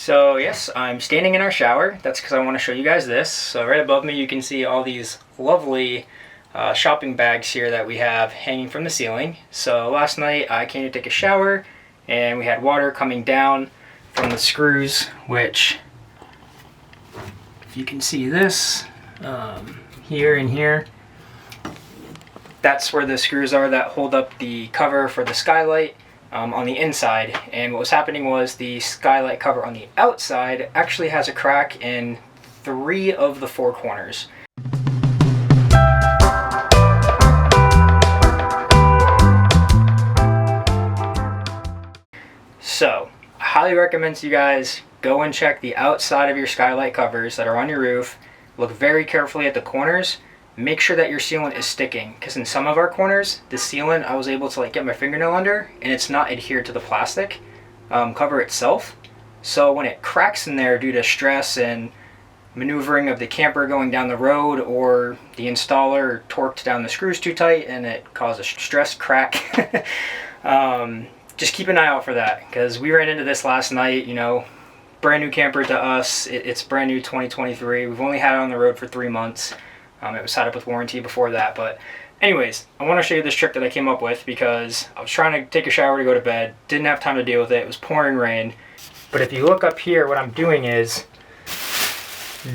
So yes, I'm standing in our shower. That's because I want to show you guys this. So right above me you can see all these lovely shopping bags here that we have hanging from the ceiling. So last night I came to take a shower and we had water coming down from the screws, which if you can see this here and here, that's where the screws are that hold up the cover for the Skylight on the inside. And what was happening was the Skylight cover on the outside actually has a crack in 3 of the 4 corners. So I highly recommend you guys go and check the outside of your Skylight covers that are on your roof. Look very carefully at the corners. Make sure that your sealant is sticking, because in some of our corners, the sealant I was able to get my fingernail under and it's not adhered to the plastic cover itself. So when it cracks in there due to stress and maneuvering of the camper going down the road, or the installer torqued down the screws too tight and it caused a stress crack, just keep an eye out for that, because we ran into this last night. You know, brand new camper to us. It's brand new 2023. We've only had it on the road for 3 months. It was set up with warranty before that. But anyways, I want to show you this trick that I came up with because I was trying to take a shower to go to bed. Didn't have time to deal with it. It was pouring rain. But if you look up here, what I'm doing is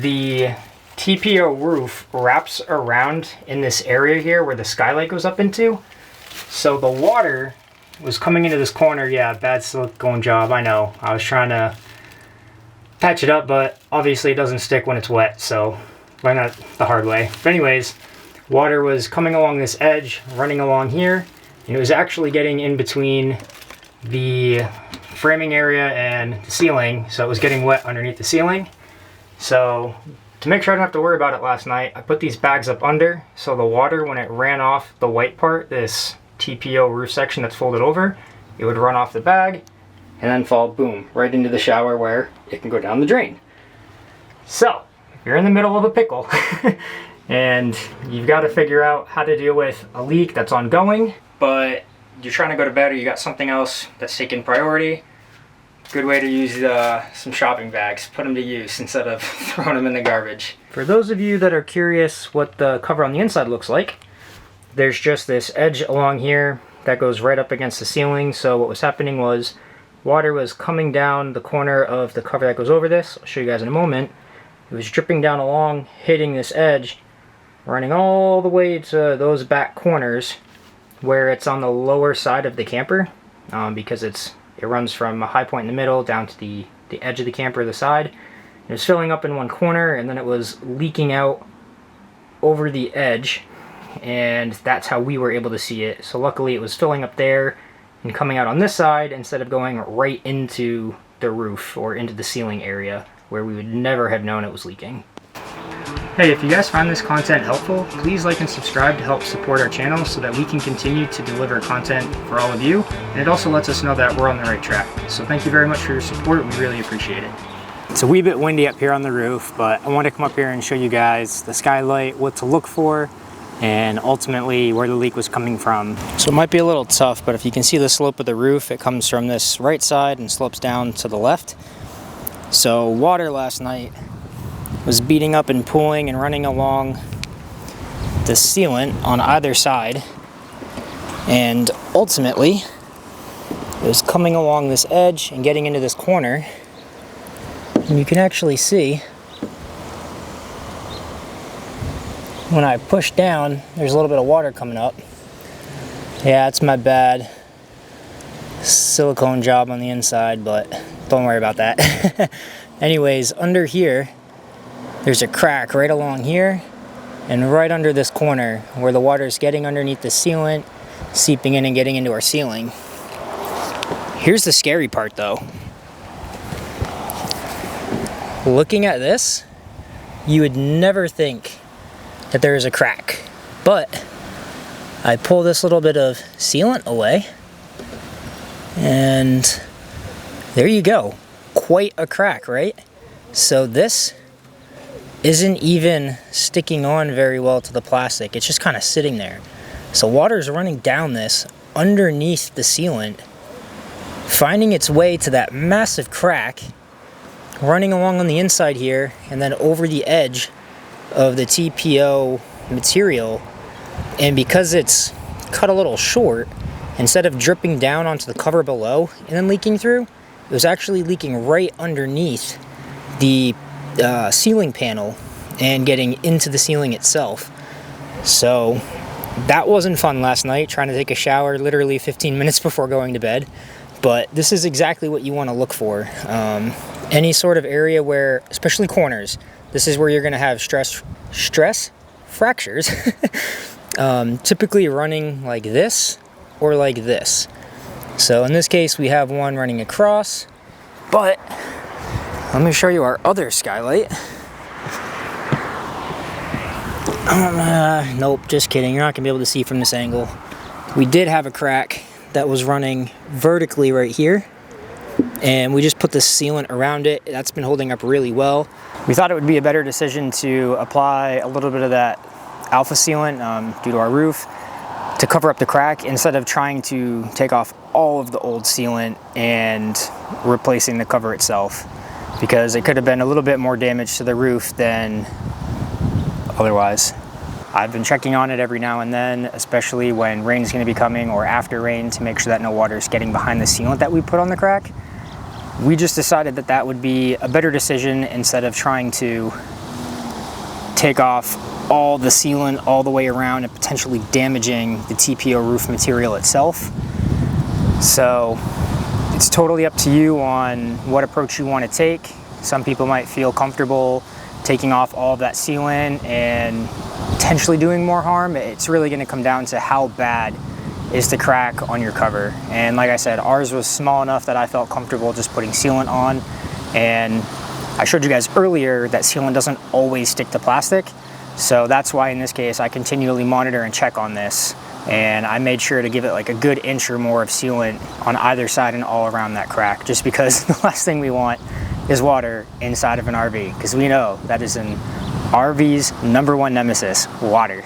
the TPO roof wraps around in this area here where the Skylight goes up into. So the water was coming into this corner. Yeah, bad silicone job, I know. I was trying to patch it up, but obviously it doesn't stick when it's wet, so learn that the hard way. But anyways, water was coming along this edge, running along here, and it was actually getting in between the framing area and the ceiling, so it was getting wet underneath the ceiling. So to make sure I don't have to worry about it last night, I put these bags up under, so the water, when it ran off the white part, this TPO roof section that's folded over, it would run off the bag and then fall, boom, right into the shower where it can go down the drain. So if you're in the middle of a pickle and you've got to figure out how to deal with a leak that's ongoing, but you're trying to go to bed, or you got something else that's taking priority, good way to use some shopping bags. Put them to use instead of throwing them in the garbage. For those of you that are curious what the cover on the inside looks like, there's just this edge along here that goes right up against the ceiling. So what was happening was water was coming down the corner of the cover that goes over this. I'll show you guys in a moment. It was dripping down along, hitting this edge, running all the way to those back corners where it's on the lower side of the camper, because it runs from a high point in the middle down to the edge of the camper, the side. It was filling up in one corner and then it was leaking out over the edge, and that's how we were able to see it. So luckily it was filling up there and coming out on this side instead of going right into the roof or into the ceiling area where we would never have known it was leaking. Hey, if you guys find this content helpful, please like and subscribe to help support our channel so that we can continue to deliver content for all of you, and it also lets us know that we're on the right track. So thank you very much for your support. We really appreciate it. It's a wee bit windy up here on the roof, but I want to come up here and show you guys the Skylight, what to look for, and ultimately where the leak was coming from. So it might be a little tough, but if you can see the slope of the roof, it comes from this right side and slopes down to the left. So water last night was beating up and pooling and running along the sealant on either side, and ultimately it was coming along this edge and getting into this corner, and you can actually see when I push down, there's a little bit of water coming up. Yeah, it's my bad silicone job on the inside, but don't worry about that. Anyways, under here, there's a crack right along here and right under this corner where the water is getting underneath the sealant, seeping in and getting into our ceiling. Here's the scary part though. Looking at this, you would never think that there is a crack, but I pull this little bit of sealant away and there you go. Quite a crack, right? So this isn't even sticking on very well to the plastic. It's just kind of sitting there. So water is running down this underneath the sealant, finding its way to that massive crack running along on the inside here and then over the edge of the TPO material, and because it's cut a little short, instead of dripping down onto the cover below and then leaking through, it was actually leaking right underneath the ceiling panel and getting into the ceiling itself. So that wasn't fun last night, trying to take a shower literally 15 minutes before going to bed. But this is exactly what you want to look for. Any sort of area where, especially corners, this is where you're going to have stress fractures. Typically running like this or like this. So in this case we have one running across, but let me show you our other skylight. Nope, just kidding. You're not going to be able to see from this angle. We did have a crack that was running vertically right here, and we just put the sealant around it. That's been holding up really well. We thought it would be a better decision to apply a little bit of that alpha sealant due to our roof to cover up the crack, instead of trying to take off all of the old sealant and replacing the cover itself, because it could have been a little bit more damage to the roof than otherwise. I've been checking on it every now and then, especially when rain is going to be coming or after rain, to make sure that no water is getting behind the sealant that we put on the crack. We just decided that that would be a better decision, instead of trying to take off all the sealant all the way around and potentially damaging the TPO roof material itself. So it's totally up to you on what approach you want to take. Some people might feel comfortable taking off all of that sealant and potentially doing more harm. It's really going to come down to how bad is the crack on your cover. And like I said, ours was small enough that I felt comfortable just putting sealant on. And I showed you guys earlier that sealant doesn't always stick to plastic. So that's why in this case I continually monitor and check on this. And I made sure to give it like a good inch or more of sealant on either side and all around that crack, just because the last thing we want is water inside of an RV, because we know that is an RV's #1 nemesis, water.